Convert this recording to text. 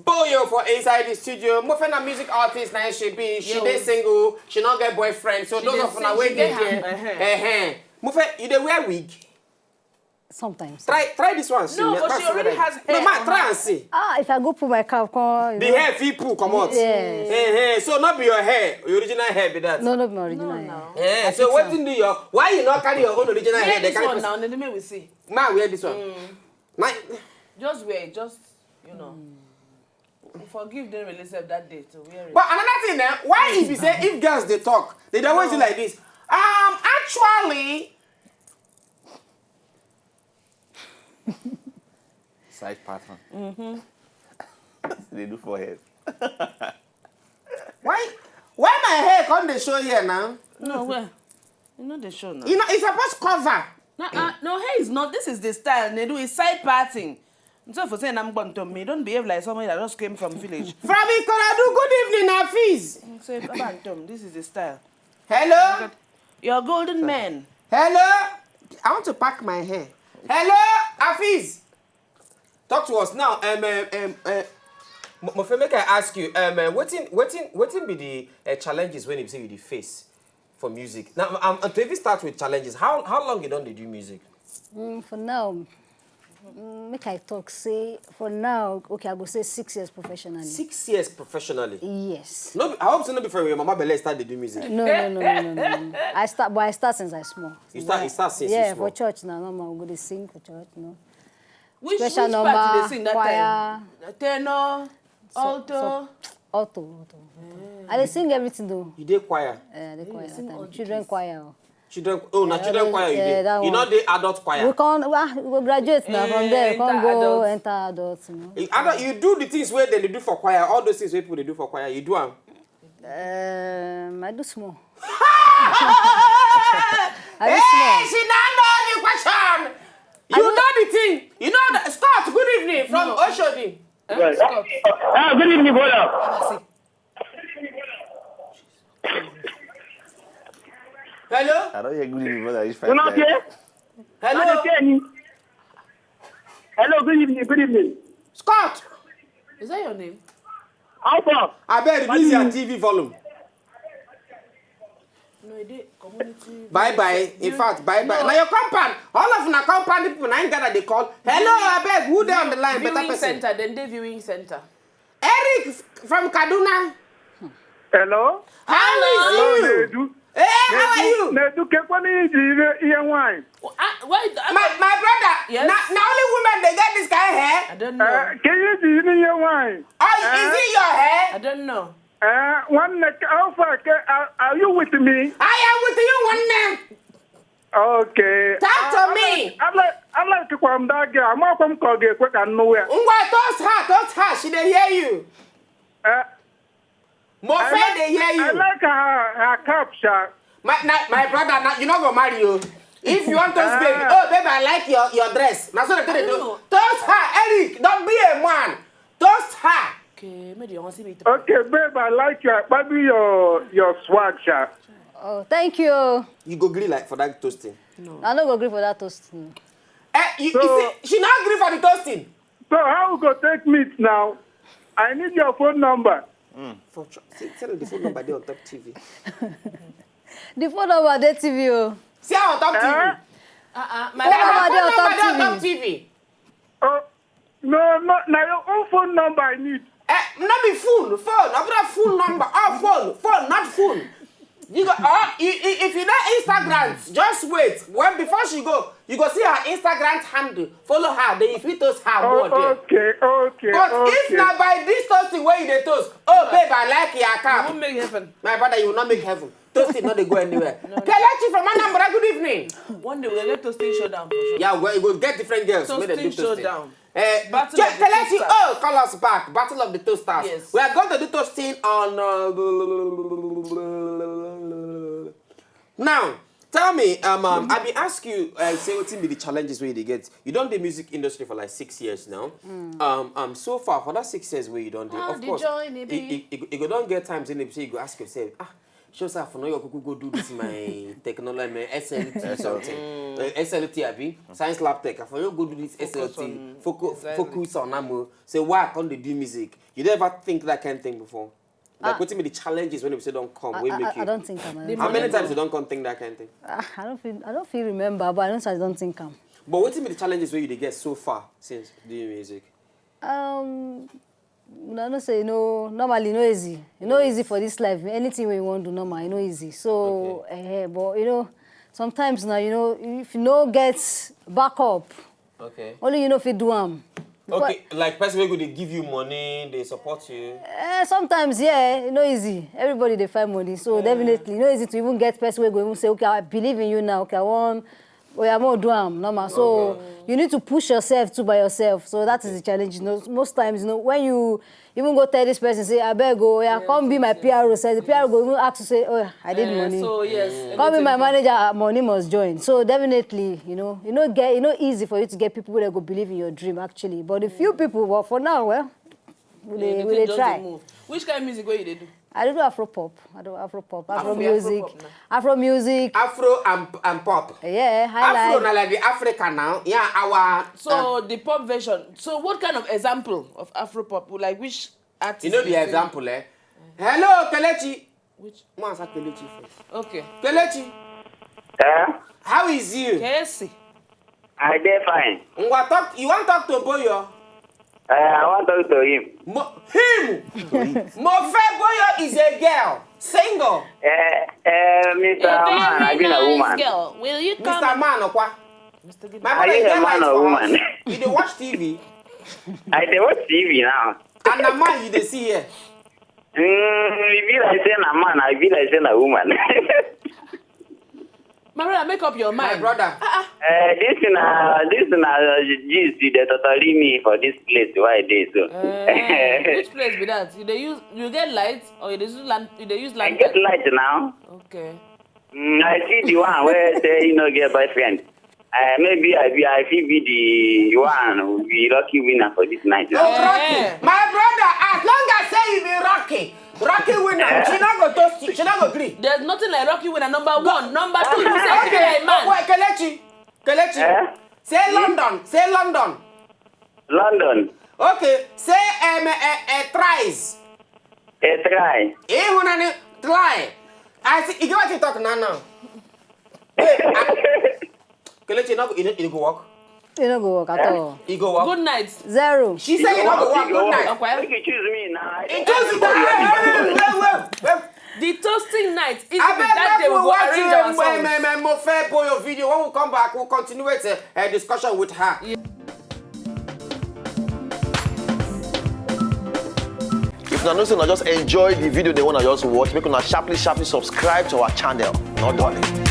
Boyo for inside the studio. Mofe na music artist na she be. She dey single. She not get boyfriend. So those of una wey dey here. Mofe, you dey wear wig? Sometimes. Try this one. No, but she already has hair. No, man, try and see. If I go put my cap, the hair fit pull come out. Yes. So not be your hair, your original hair be that. No, not my original hair. Yeah. So what do you? Why you not carry your own original hair? This one now, let me see. Man, wear this one. Just wear it, just forgive them release of that day to wear it. But another thing, why if you say if girls they talk, they always do like this. Actually. Side pattern. They do forehead. Why my hair can't they show here now? No, where? You know the show now. You know, it's supposed to cover. No, hair is not. This is the style. Nedu is side parting. So for saying I'm going to me, don't behave like somebody that just came from village. From Ikoradu, good evening, Hafiz. Say, Tom, this is the style. Hello? You're a golden man. Hello? I want to pack my hair. Hello, Hafiz. Talk to us now. Mofe, make I ask you, what be the challenges when you say you the face for music? Now, to even start with challenges, how long you done they do music? For now, make I talk. Say for now, okay, I go say 6 years professionally. 6 years professionally. Yes. No, I hope so. Not before your mama belle start to do music. No. I start since I small. You start since you yeah, small. for church now. No, I'm going to sing for church. No. Which Special part did number, they sing that choir, time? Tenor, alto. Alto. I dey sing everything though. You did choir. The choir that time. Children choir. Children, children choir you did. that You know one. the adult choir. We will graduate now from there. We can't go Enter enter adults. You know. You do the things where they do for choir. All those things where people they do for choir. You do them. I do small. Hey, she don't know the question. You know the thing. You know the Scott. Good evening from Oshodi. Right. Scott. Good evening, brother. Hello. I don't hear good evening, brother. It's You not here? Hello. Hello, good evening, good evening. Scott. Is that your name? How far? I bet reduce your TV volume. No, it did. Community. Bye. In fact, bye. Now your compound. All of na compound people na gather they call. Hello, I beg. Who there on the line? Better Viewing person. center, then they viewing center. Eric from Kaduna. Hello? How is you? Nedu. Hey, how are you? Nedu, Keponi, Ian wine. Why? My brother. Yes? Now only women they get this kind of hair. I don't know. Can you see Ian wine? Oh, is it your hair? I don't know. One neck, how far? Are you with me? I am with you one name. Okay. Talk to me. I'm like to come that girl. I'm not from Kogi, quick and nowhere. Ungwa, toast her. She dey hear you. Mofe, they hear I you. like her cap shot. My brother, you not gonna marry you. If you want toast, baby. Oh, baby, I like your dress. Now so they do. Toast her, Eric. Don't be a man. Toast her. Okay, maybe you want to see me. Okay, babe, I like your swag shot. Oh, thank you. You go agree like for that toasting. No. I don't go agree for that toast. No. You see, she not agree for the toasting. So how we go take meet now? I need your phone number. Tell her the phone number there on top TV. The phone number there TV. Oh. See her on top TV. My Phone there number on top TV. Oh, no, now your own phone number I need. Not be phone. I'm not phone number. Phone, not phone. You go. If you know Instagram, just wait. When before she go, you go see her Instagram handle. Follow her. Then if you toast her, go there. Okay. But if not by this toasting where you dey toast, oh babe, I like your You cap. won't make heaven. My brother, you will not make heaven. Toasting not they go anywhere. Kelechi from Anambra, good evening. One day we'll get toasting showdown for sure. Yeah, well, you will get different girls. Make them do Toasting toasting. showdown. Battle of the Kelechi, Toasters. call us back. Battle of the Toasters. Yes. We are going to do toasting on. Now, tell me, I be ask you, say what be the challenges where you get. You done the music industry for like 6 years now. So far for that 6 years where you done, of course, you go don't get times in the you go ask yourself, shows up for no you go do this my technology, my SLT something. SLT abi science lab tech. For you go do this SLT, focus on amo. Say why can't they do music? You never think that kind of thing before? Like what's the challenges when you say don't come? I don't think I'm. How many times you don't come think that kind of thing? I don't feel remember, but I don't think I'm. But what's the challenges where you get so far since doing music? No say no. Normally no easy. You know easy for this life. Anything we want to do normal, you know easy. So but you know, sometimes now you know if you no get backup. Okay. Only you know if you do them. Okay, like person wey go dey give you money, they support you. Sometimes, yeah, you know easy. Everybody they find money, so definitely, you know easy to even get person where go even say, okay, I believe in you now. Okay, I want, or I'm more do am normal. So you need to push yourself too by yourself. So that is the challenge. You know, most times, you know, when you even go tell this person, say, I better go, yeah, come be my PRO. Say the PRO go even ask to say, oh, I did money. So yes. Come be my manager, money must join. So definitely, you know, easy for you to get people that go believe in your dream actually. But the few people, well, for now, well, they try. Which kind of music will you do? I do Afro pop. Afro music. Afro music. Afro and pop. Yeah, Afro na like the Africa now. Yeah, our. So the pop version. So what kind of example of Afro pop? Like which artist? You know the example, eh? Hello, Kelechi. Which? What's that Kelechi first? Okay. Kelechi. How is you? Kesi. I dey fine. You want to talk to Boyo? I want to talk to him. Him. Mofe Boyo is a girl, single. Mr. Man, I been a woman. Girl. Will you come? Mr. Man, or what? My brother, Are you a man or woman? You dey watch TV, I dey watch TV now. and the man you dey see here. If you like saying a man, I feel like saying a woman. My brother, make up your mind. My brother. This is gist they totally me for this place why it is so. Which place be that? You get light or you use I lantern? get light now. Okay. I see the one where say you know get boyfriend. Maybe I feel be the one who will be lucky winner for this night. Oh, Rocky. My brother, as long as say you be Rocky winner, she not go toast, she not go agree. There's nothing like Rocky winner. Number one, number two, you say Okay, a man. wait, Kelechi. Say London. London. Okay, say tries. A try. Try. I see. You get what you talk now. Kelechi, you go walk. You don't go work at all. You go walk. Good night. Zero. She said you don't go walk. Good night. Okay. You choose me now. It doesn't. Wait. The toasting night is I that day we go arrange ourselves. Mofe Boyo video. When we come back, we'll continue with a discussion with her. Yeah. If you know, just enjoy the video they want to just watch, make una sharply subscribe to our channel. Not done.